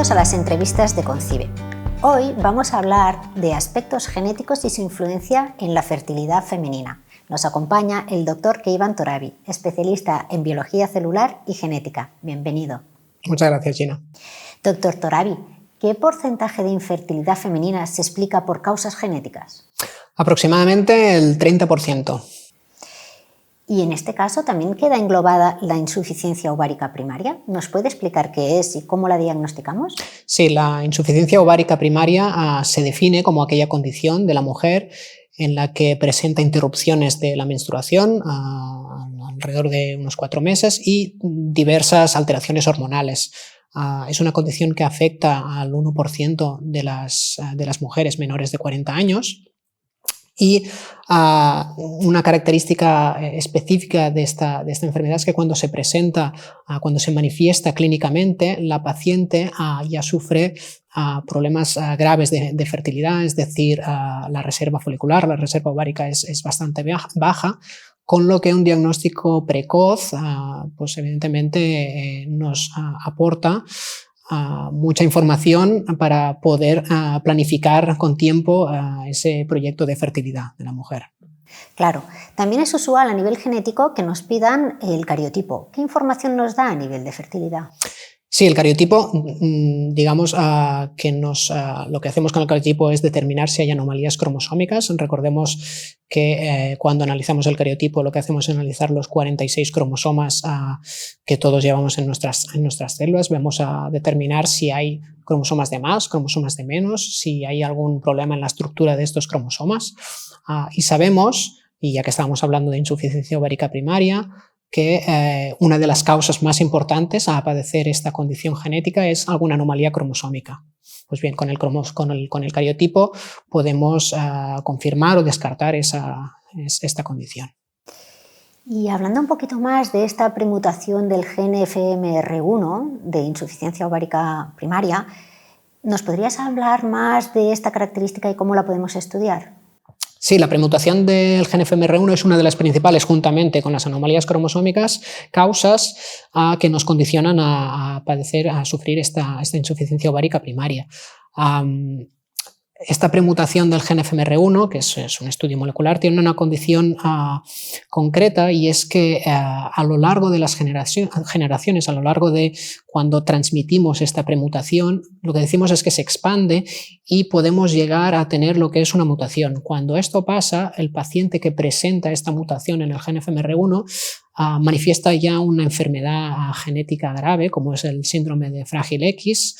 Bienvenidos a las entrevistas de Concibe. Hoy vamos a hablar de aspectos genéticos y su influencia en la fertilidad femenina. Nos acompaña el doctor Keivan Torabi, especialista en biología celular y genética. Bienvenido. Muchas gracias, Gina. Doctor Torabi, ¿qué porcentaje de infertilidad femenina se explica por causas genéticas? Aproximadamente el 30%. Y en este caso también queda englobada la insuficiencia ovárica primaria. ¿Nos puede explicar qué es y cómo la diagnosticamos? Sí, la insuficiencia ovárica primaria se define como aquella condición de la mujer en la que presenta interrupciones de la menstruación alrededor de unos 4 meses y diversas alteraciones hormonales. Es una condición que afecta al 1% de las mujeres menores de 40 años. Y una característica específica de esta enfermedad es que cuando se presenta, cuando se manifiesta clínicamente, la paciente ya sufre problemas graves de fertilidad, es decir, la reserva folicular, la reserva ovárica es bastante baja, con lo que un diagnóstico precoz pues evidentemente nos aporta mucha información para poder planificar con tiempo ese proyecto de fertilidad de la mujer. Claro, también es usual a nivel genético que nos pidan el cariotipo. ¿Qué información nos da a nivel de fertilidad? Sí, el cariotipo, digamos que lo que hacemos con el cariotipo es determinar si hay anomalías cromosómicas. Recordemos que cuando analizamos el cariotipo lo que hacemos es analizar los 46 cromosomas que todos llevamos en nuestras células. Vamos a determinar si hay cromosomas de más, cromosomas de menos, si hay algún problema en la estructura de estos cromosomas. Y sabemos, y ya que estábamos hablando de insuficiencia ovárica primaria, que una de las causas más importantes a padecer esta condición genética es alguna anomalía cromosómica. Pues bien, con el cariotipo podemos confirmar o descartar esta condición. Y hablando un poquito más de esta premutación del gen FMR1 de insuficiencia ovárica primaria, ¿nos podrías hablar más de esta característica y cómo la podemos estudiar? Sí, la premutación del gen FMR1 es una de las principales, juntamente con las anomalías cromosómicas, causas que nos condicionan a sufrir esta insuficiencia ovárica primaria. Esta premutación del gen FMR1, que es un estudio molecular, tiene una condición concreta, y es que a lo largo de las generaciones, a lo largo de cuando transmitimos esta premutación, lo que decimos es que se expande y podemos llegar a tener lo que es una mutación. Cuando esto pasa, el paciente que presenta esta mutación en el gen FMR1 manifiesta ya una enfermedad genética grave, como es el síndrome de Frágil X,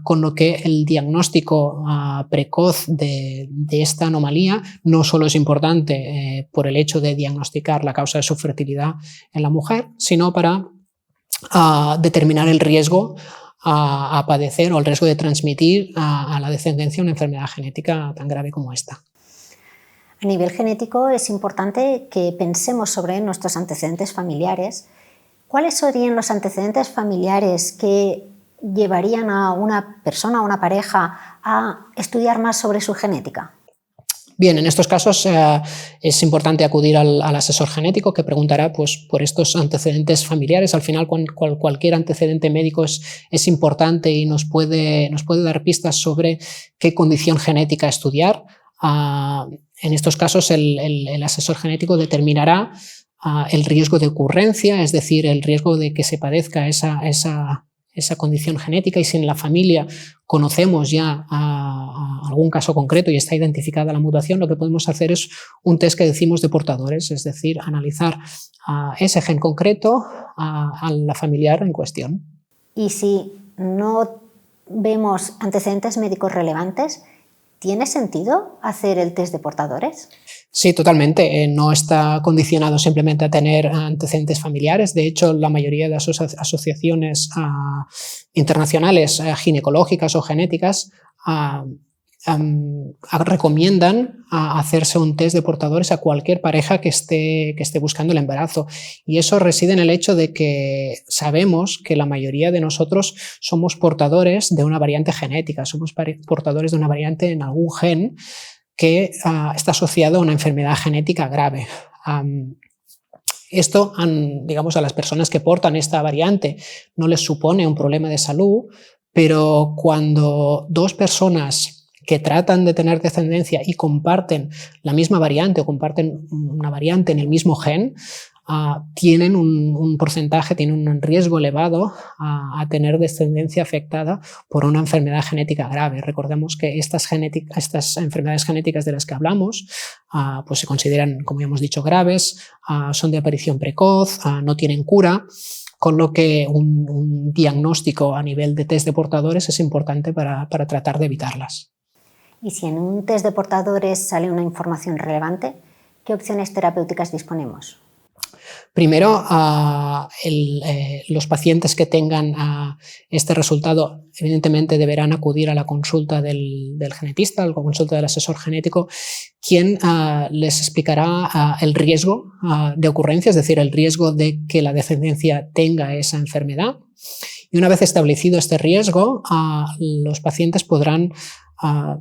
con lo que el diagnóstico precoz de esta anomalía no solo es importante por el hecho de diagnosticar la causa de su fertilidad en la mujer, sino para determinar el riesgo a padecer o el riesgo de transmitir a la descendencia una enfermedad genética tan grave como esta. A nivel genético es importante que pensemos sobre nuestros antecedentes familiares. ¿Cuáles serían los antecedentes familiares que llevarían a una persona, a una pareja, a estudiar más sobre su genética? Bien, en estos casos es importante acudir al asesor genético, que preguntará pues, por estos antecedentes familiares. Al final, cualquier antecedente médico es importante y nos puede dar pistas sobre qué condición genética estudiar. En estos casos, el asesor genético determinará el riesgo de ocurrencia, es decir, el riesgo de que se padezca esa condición genética, y si en la familia conocemos ya algún caso concreto y está identificada la mutación, lo que podemos hacer es un test que decimos de portadores, es decir, analizar ese gen concreto a la familiar en cuestión. Y si no vemos antecedentes médicos relevantes, ¿tiene sentido hacer el test de portadores? Sí, totalmente. No está condicionado simplemente a tener antecedentes familiares. De hecho, la mayoría de asociaciones internacionales ginecológicas o genéticas recomiendan hacerse un test de portadores a cualquier pareja que esté buscando el embarazo. Y eso reside en el hecho de que sabemos que la mayoría de nosotros somos portadores de una variante genética, somos portadores de una variante en algún gen que está asociado a una enfermedad genética grave. Esto, digamos, a las personas que portan esta variante no les supone un problema de salud, pero cuando dos personas que tratan de tener descendencia y comparten la misma variante o comparten una variante en el mismo gen, tienen un porcentaje, tienen un riesgo elevado a tener descendencia afectada por una enfermedad genética grave. Recordemos que estas enfermedades genéticas de las que hablamos pues se consideran, como ya hemos dicho, graves, son de aparición precoz, no tienen cura, con lo que un diagnóstico a nivel de test de portadores es importante para tratar de evitarlas. Y si en un test de portadores sale una información relevante, ¿qué opciones terapéuticas disponemos? Primero, los pacientes que tengan este resultado evidentemente deberán acudir a la consulta del genetista, a la consulta del asesor genético, quien les explicará el riesgo de ocurrencia, es decir, el riesgo de que la descendencia tenga esa enfermedad. Y una vez establecido este riesgo, los pacientes podrán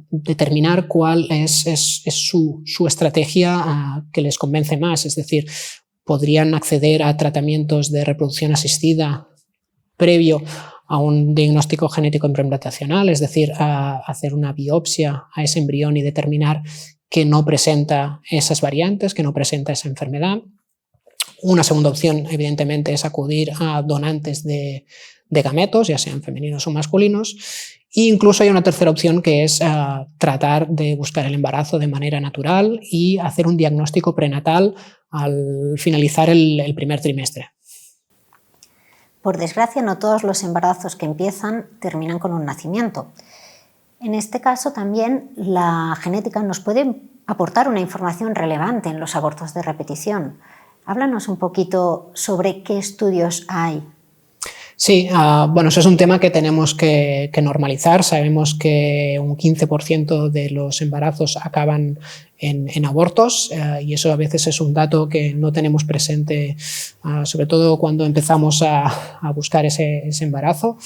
determinar cuál es su estrategia que les convence más, es decir, podrían acceder a tratamientos de reproducción asistida previo a un diagnóstico genético implantacional, es decir, a hacer una biopsia a ese embrión y determinar que no presenta esas variantes, que no presenta esa enfermedad. Una segunda opción, evidentemente, es acudir a donantes de gametos, ya sean femeninos o masculinos. E incluso hay una tercera opción que es tratar de buscar el embarazo de manera natural y hacer un diagnóstico prenatal al finalizar el primer trimestre. Por desgracia, no todos los embarazos que empiezan terminan con un nacimiento. En este caso también la genética nos puede aportar una información relevante en los abortos de repetición. Háblanos un poquito sobre qué estudios hay. Sí, bueno, eso es un tema que tenemos que normalizar. Sabemos que un 15% de los embarazos acaban en abortos y eso a veces es un dato que no tenemos presente, sobre todo cuando empezamos a buscar ese embarazo.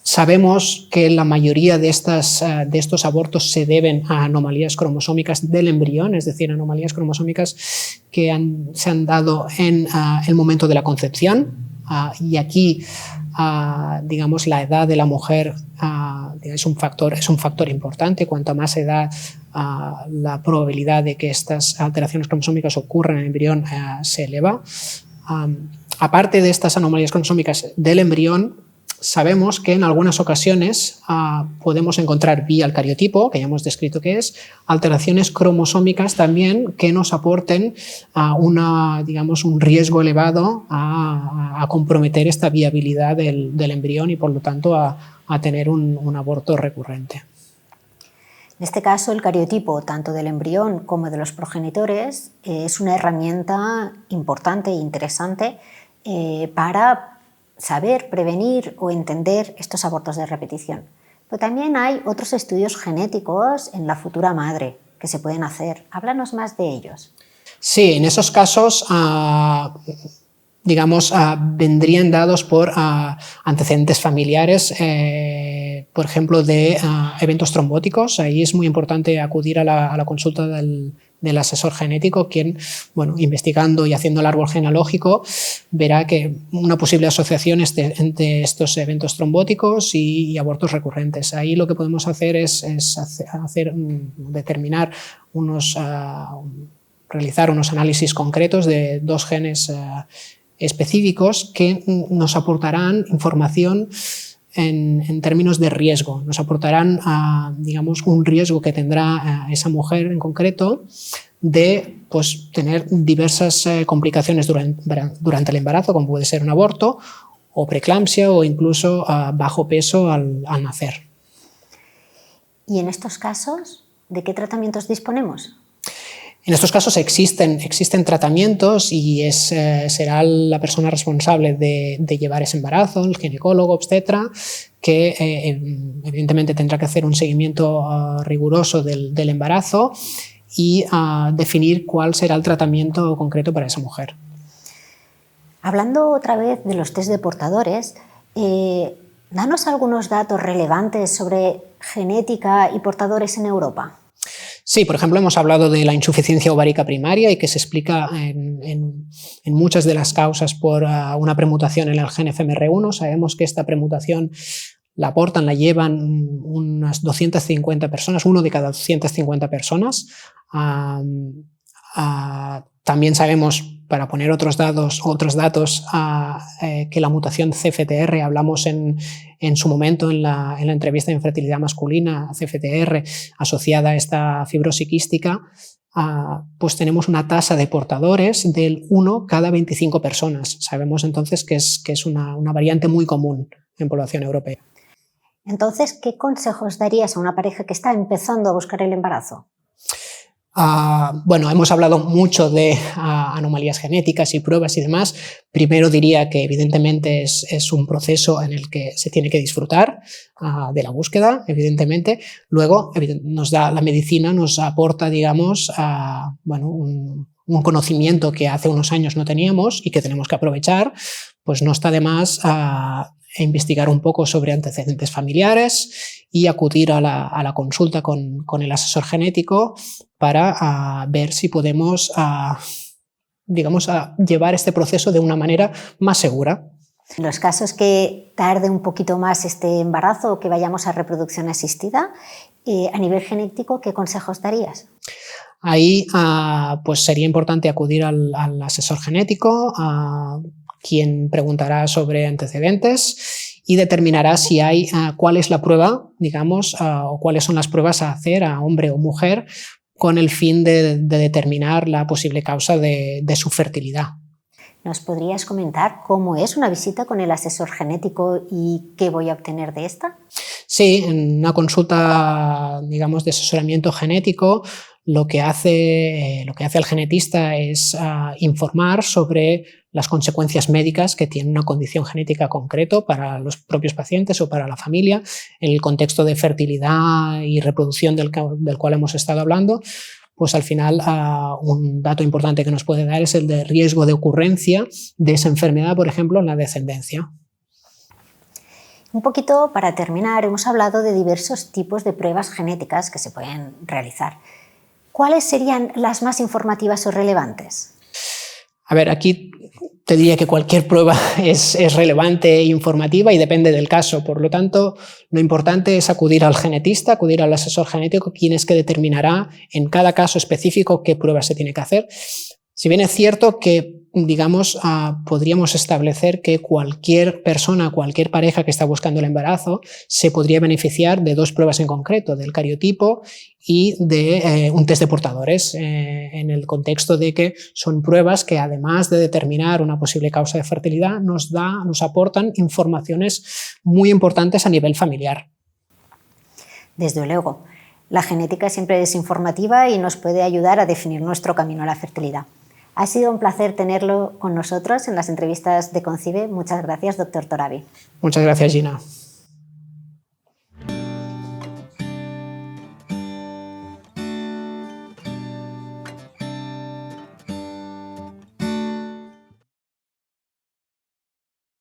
Sabemos que la mayoría de estos abortos se deben a anomalías cromosómicas del embrión, es decir, anomalías cromosómicas que se han dado en el momento de la concepción. Y aquí, digamos, la edad de la mujer es un factor importante. Cuanto más edad, la probabilidad de que estas alteraciones cromosómicas ocurran en el embrión se eleva. Aparte de estas anomalías cromosómicas del embrión, sabemos que en algunas ocasiones podemos encontrar vía el cariotipo, que ya hemos descrito que es, alteraciones cromosómicas también que nos aporten un riesgo elevado a comprometer esta viabilidad del embrión y por lo tanto a tener un aborto recurrente. En este caso, el cariotipo, tanto del embrión como de los progenitores, es una herramienta importante e interesante para saber, prevenir o entender estos abortos de repetición. Pero también hay otros estudios genéticos en la futura madre que se pueden hacer. Háblanos más de ellos. Sí, en esos casos, vendrían dados por antecedentes familiares, por ejemplo, de eventos trombóticos. Ahí es muy importante acudir a la consulta del asesor genético, quien, investigando y haciendo el árbol genealógico, verá que una posible asociación entre estos eventos trombóticos y abortos recurrentes. Ahí lo que podemos hacer es determinar realizar unos análisis concretos de dos genes específicos que nos aportarán información en términos de riesgo, nos aportarán un riesgo que tendrá esa mujer en concreto de tener diversas complicaciones durante el embarazo, como puede ser un aborto o preeclampsia o incluso bajo peso al nacer. ¿Y en estos casos, de qué tratamientos disponemos? En estos casos existen tratamientos y será la persona responsable de llevar ese embarazo, el ginecólogo, obstetra, que evidentemente tendrá que hacer un seguimiento riguroso del embarazo y definir cuál será el tratamiento concreto para esa mujer. Hablando otra vez de los test de portadores, danos algunos datos relevantes sobre genética y portadores en Europa. Sí, por ejemplo, hemos hablado de la insuficiencia ovárica primaria y que se explica en muchas de las causas por una premutación en el gen FMR1. Sabemos que esta premutación la aportan, la llevan unas 250 personas, uno de cada 250 personas. También sabemos, para poner otros datos, que la mutación CFTR, hablamos en su momento en la entrevista de infertilidad masculina, CFTR asociada a esta fibrosis quística, pues tenemos una tasa de portadores del 1 cada 25 personas. Sabemos entonces que es una variante muy común en población europea. Entonces, ¿qué consejos darías a una pareja que está empezando a buscar el embarazo? Bueno, hemos hablado mucho de anomalías genéticas y pruebas y demás. Primero diría que evidentemente es un proceso en el que se tiene que disfrutar de la búsqueda, evidentemente. Luego, la medicina nos aporta, digamos, bueno, un conocimiento que hace unos años no teníamos y que tenemos que aprovechar. Pues no está de más investigar un poco sobre antecedentes familiares y acudir a la consulta con el asesor genético para ver si podemos, digamos, llevar este proceso de una manera más segura. En los casos que tarde un poquito más este embarazo o que vayamos a reproducción asistida, a nivel genético, ¿qué consejos darías? Ahí pues sería importante acudir al asesor genético, quien preguntará sobre antecedentes y determinará si hay cuál es la prueba, digamos, o cuáles son las pruebas a hacer a hombre o mujer con el fin de determinar la posible causa de su fertilidad. ¿Nos podrías comentar cómo es una visita con el asesor genético y qué voy a obtener de esta? Sí, en una consulta, digamos, de asesoramiento genético, lo que hace el genetista es informar sobre las consecuencias médicas que tiene una condición genética concreto para los propios pacientes o para la familia, en el contexto de fertilidad y reproducción del cual hemos estado hablando. Pues al final un dato importante que nos puede dar es el de riesgo de ocurrencia de esa enfermedad, por ejemplo, en la descendencia. Un poquito para terminar, hemos hablado de diversos tipos de pruebas genéticas que se pueden realizar. ¿Cuáles serían las más informativas o relevantes? A ver, aquí te diría que cualquier prueba es relevante e informativa y depende del caso. Por lo tanto, lo importante es acudir al genetista, acudir al asesor genético, quien es que determinará en cada caso específico qué prueba se tiene que hacer. Si bien es cierto que, digamos, podríamos establecer que cualquier persona, cualquier pareja que está buscando el embarazo se podría beneficiar de dos pruebas en concreto, del cariotipo y de un test de portadores, en el contexto de que son pruebas que, además de determinar una posible causa de fertilidad, nos aportan informaciones muy importantes a nivel familiar. Desde luego, la genética siempre es informativa y nos puede ayudar a definir nuestro camino a la fertilidad. Ha sido un placer tenerlo con nosotros en las entrevistas de Concibe. Muchas gracias, doctor Torabi. Muchas gracias, Gina.